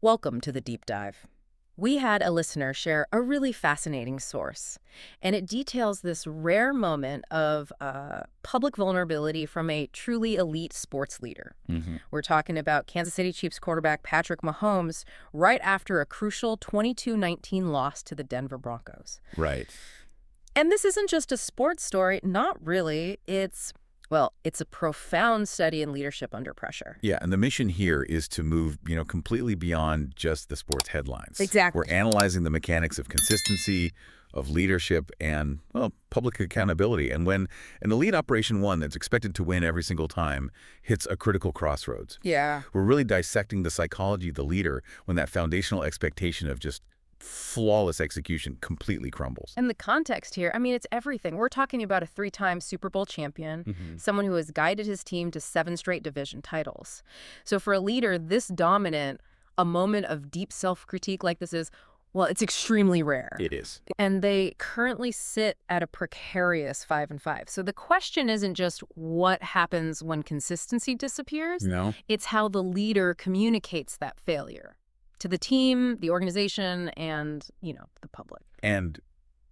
Welcome to the deep dive. We had a listener share a really fascinating source, and it details this rare moment of public vulnerability from a truly elite sports leader. Hmm. We're talking about Kansas City Chiefs quarterback Patrick Mahomes right after a crucial 22-19 loss to the Denver Broncos. Right. And this isn't just a sports story, not really. It's a profound study in leadership under pressure. Yeah, and the mission here is to move, completely beyond just the sports headlines. Exactly. We're analyzing the mechanics of consistency, of leadership, and, well, public accountability. And when an elite Operation 1 that's expected to win every single time hits a critical crossroads, Yeah. we're really dissecting the psychology of the leader when that foundational expectation of just flawless execution completely crumbles. And the context here, it's everything. We're talking about a 3-time Super Bowl champion, someone who has guided his team to 7 straight division titles. So for a leader this dominant, a moment of deep self-critique like this is, well, it's extremely rare. It is. And they currently sit at a precarious 5-5. So the question isn't just what happens when consistency disappears. No. It's how the leader communicates that failure to the team, the organization, and, the public. And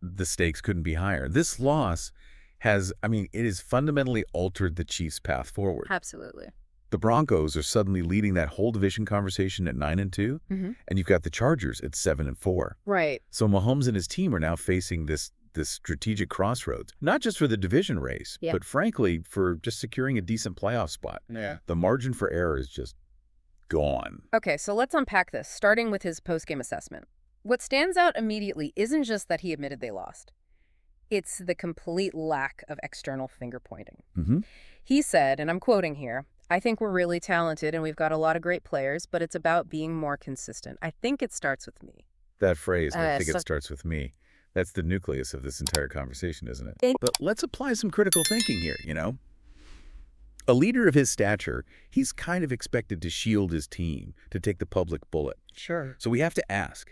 the stakes couldn't be higher. This loss has, it has fundamentally altered the Chiefs' path forward. Absolutely. The Broncos are suddenly leading that whole division conversation at 9-2, and you've got the Chargers at 7-4. Right. So Mahomes and his team are now facing this strategic crossroads, not just for the division race, but frankly, for just securing a decent playoff spot. Yeah. The margin for error is just gone. Okay, so let's unpack this, starting with his post-game assessment. What stands out immediately isn't just that he admitted they lost. It's the complete lack of external finger-pointing. He said, and I'm quoting here, "I think we're really talented and we've got a lot of great players, but it's about being more consistent. I think it starts with me." That phrase, I think so- it starts with me. That's the nucleus of this entire conversation, isn't it? But let's apply some critical thinking here, A leader of his stature, he's kind of expected to shield his team, to take the public bullet. Sure. So we have to ask,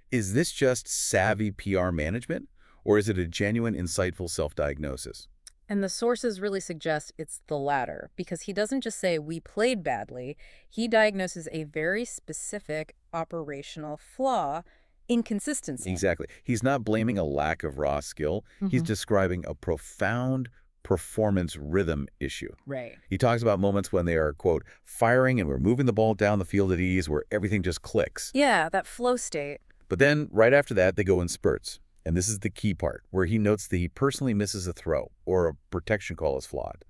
is this just savvy PR management, or is it a genuine, insightful self-diagnosis? And the sources really suggest it's the latter, because he doesn't just say we played badly. He diagnoses a very specific operational flaw, inconsistency. Exactly. He's not blaming a lack of raw skill. He's describing a profound performance rhythm issue. Right. He talks about moments when they are, quote, firing and we're moving the ball down the field at ease where everything just clicks. Yeah, that flow state. But then right after that, they go in spurts. And this is the key part, where he notes that he personally misses a throw or a protection call is flawed.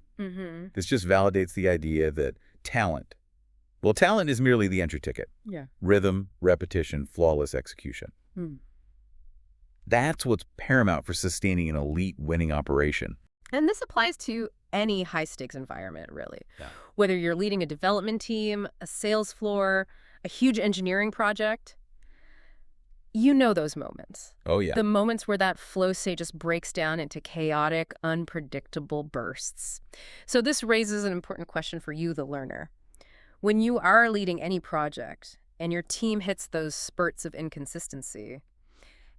This just validates the idea that talent is merely the entry ticket. Yeah. Rhythm, repetition, flawless execution. That's what's paramount for sustaining an elite winning operation. And this applies to any high-stakes environment, really. Yeah. Whether you're leading a development team, a sales floor, a huge engineering project, you know those moments. Oh, yeah. The moments where that flow state just breaks down into chaotic, unpredictable bursts. So this raises an important question for you, the learner. When you are leading any project and your team hits those spurts of inconsistency,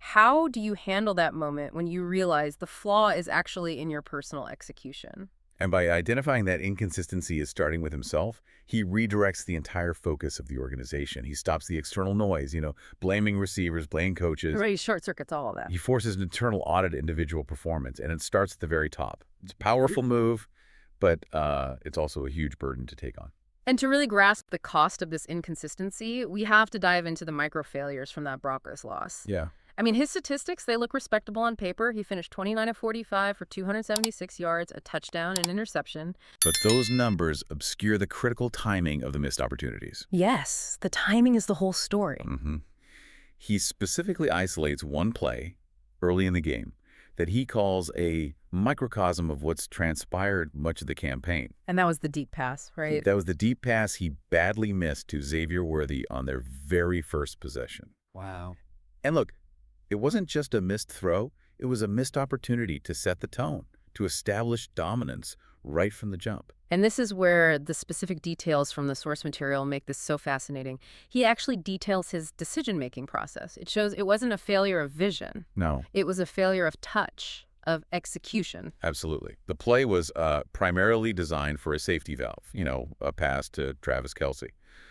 how do you handle that moment when you realize the flaw is actually in your personal execution? And by identifying that inconsistency is starting with himself, he redirects the entire focus of the organization. He stops the external noise, blaming receivers, blaming coaches. Right, short circuits all of that. He forces an internal audit of individual performance, and it starts at the very top. It's a powerful move, but it's also a huge burden to take on. And to really grasp the cost of this inconsistency, we have to dive into the micro failures from that Broncos loss. Yeah. His statistics, they look respectable on paper. He finished 29 of 45 for 276 yards, a touchdown, and interception. But those numbers obscure the critical timing of the missed opportunities. Yes, the timing is the whole story. He specifically isolates one play early in the game that he calls a microcosm of what's transpired much of the campaign. And that was the deep pass, right? That was the deep pass he badly missed to Xavier Worthy on their very first possession. Wow. And look, it wasn't just a missed throw, it was a missed opportunity to set the tone, to establish dominance right from the jump. And this is where the specific details from the source material make this so fascinating. He actually details his decision-making process. It shows it wasn't a failure of vision. No. It was a failure of touch, of execution. Absolutely. The play was primarily designed for a safety valve, a pass to Travis Kelce.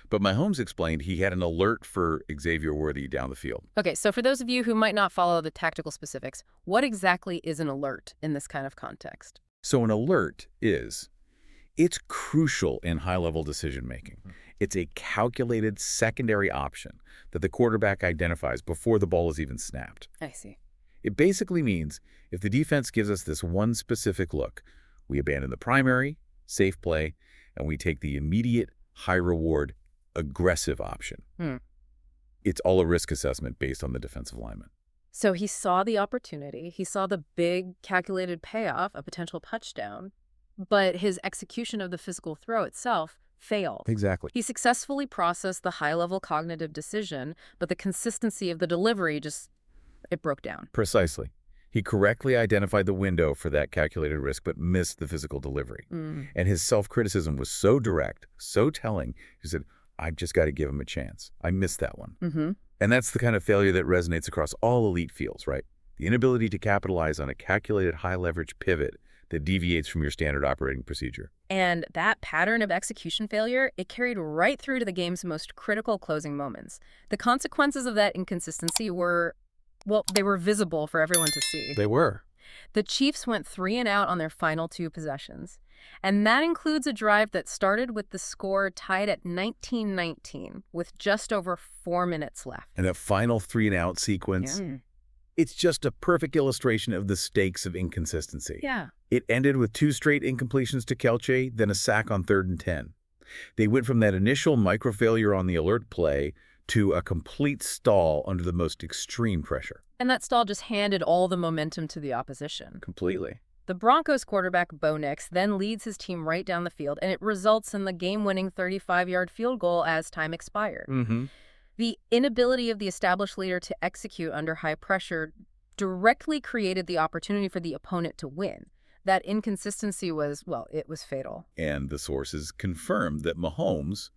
But Mahomes explained he had an alert for Xavier Worthy down the field. Okay, so for those of you who might not follow the tactical specifics, what exactly is an alert in this kind of context? So an alert it's crucial in high-level decision-making. It's a calculated secondary option that the quarterback identifies before the ball is even snapped. I see. It basically means if the defense gives us this one specific look, we abandon the primary, safe play, and we take the immediate, high-reward, aggressive option. It's all a risk assessment based on the defensive lineman. So he saw the opportunity, he saw the big calculated payoff, a potential touchdown, but his execution of the physical throw itself failed. Exactly. He successfully processed the high-level cognitive decision, but the consistency of the delivery it broke down. Precisely. He correctly identified the window for that calculated risk, but missed the physical delivery. And his self-criticism was so direct, so telling, he said, I've just got to give him a chance. I missed that one. And that's the kind of failure that resonates across all elite fields, right? The inability to capitalize on a calculated high-leverage pivot that deviates from your standard operating procedure. And that pattern of execution failure, it carried right through to the game's most critical closing moments. The consequences of that inconsistency were, well, they were visible for everyone to see. They were. The Chiefs went 3 and out on their final 2 possessions. And that includes a drive that started with the score tied at 19-19 with just over 4 minutes left. And that final 3-and-out sequence, it's just a perfect illustration of the stakes of inconsistency. Yeah. It ended with 2 straight incompletions to Kelce, then a sack on 3rd and 10. They went from that initial micro-failure on the alert play to a complete stall under the most extreme pressure. And that stall just handed all the momentum to the opposition. Completely. The Broncos quarterback, Bo Nix, then leads his team right down the field, and it results in the game-winning 35-yard field goal as time expired. The inability of the established leader to execute under high pressure directly created the opportunity for the opponent to win. That inconsistency was, well, it was fatal. And the sources confirmed that Mahomes,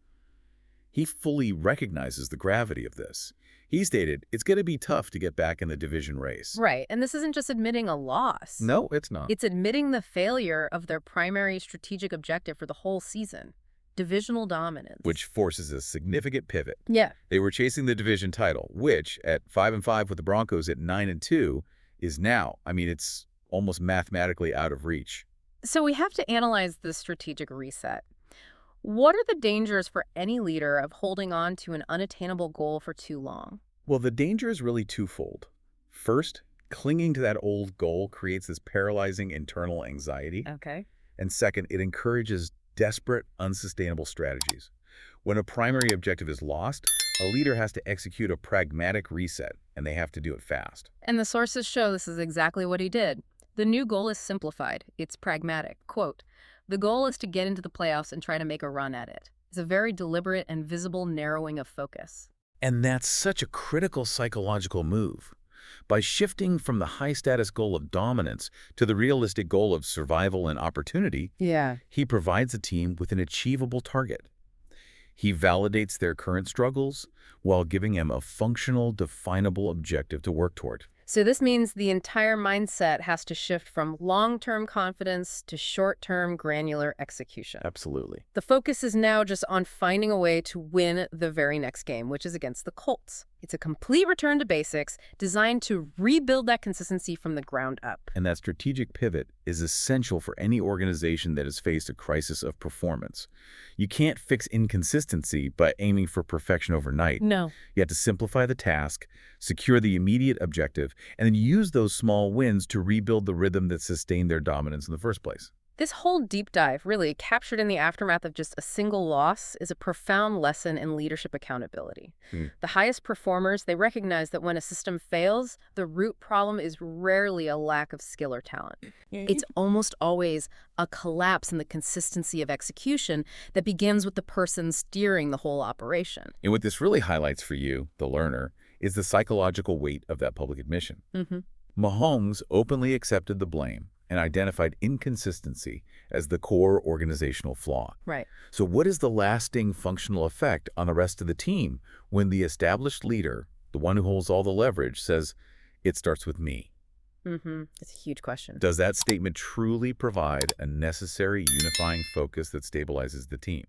he fully recognizes the gravity of this. He stated, it's going to be tough to get back in the division race. Right, and this isn't just admitting a loss. No, it's not. It's admitting the failure of their primary strategic objective for the whole season. Divisional dominance. Which forces a significant pivot. Yeah. They were chasing the division title, which at 5-5 with the Broncos at 9-2 is now, it's almost mathematically out of reach. So we have to analyze this strategic reset. What are the dangers for any leader of holding on to an unattainable goal for too long? Well, the danger is really twofold. First, clinging to that old goal creates this paralyzing internal anxiety. Okay. And second, it encourages desperate, unsustainable strategies. When a primary objective is lost, a leader has to execute a pragmatic reset, and they have to do it fast. And the sources show this is exactly what he did. The new goal is simplified. It's pragmatic. Quote, the goal is to get into the playoffs and try to make a run at it. It's a very deliberate and visible narrowing of focus. And that's such a critical psychological move. By shifting from the high-status goal of dominance to the realistic goal of survival and opportunity, he provides the team with an achievable target. He validates their current struggles while giving them a functional, definable objective to work toward. So this means the entire mindset has to shift from long-term confidence to short-term granular execution. Absolutely. The focus is now just on finding a way to win the very next game, which is against the Colts. It's a complete return to basics designed to rebuild that consistency from the ground up. And that strategic pivot is essential for any organization that has faced a crisis of performance. You can't fix inconsistency by aiming for perfection overnight. No. You have to simplify the task, secure the immediate objective, and then use those small wins to rebuild the rhythm that sustained their dominance in the first place. This whole deep dive, really captured in the aftermath of just a single loss, is a profound lesson in leadership accountability. The highest performers, they recognize that when a system fails, the root problem is rarely a lack of skill or talent. It's almost always a collapse in the consistency of execution that begins with the person steering the whole operation. And what this really highlights for you, the learner, is the psychological weight of that public admission. Mahomes openly accepted the blame and identified inconsistency as the core organizational flaw. Right. So what is the lasting functional effect on the rest of the team when the established leader, the one who holds all the leverage, says, it starts with me? It's a huge question. Does that statement truly provide a necessary unifying focus that stabilizes the team?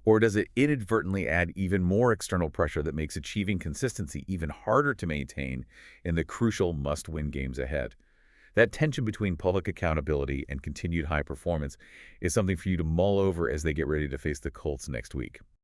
Or does it inadvertently add even more external pressure that makes achieving consistency even harder to maintain in the crucial must-win games ahead? That tension between public accountability and continued high performance is something for you to mull over as they get ready to face the Colts next week.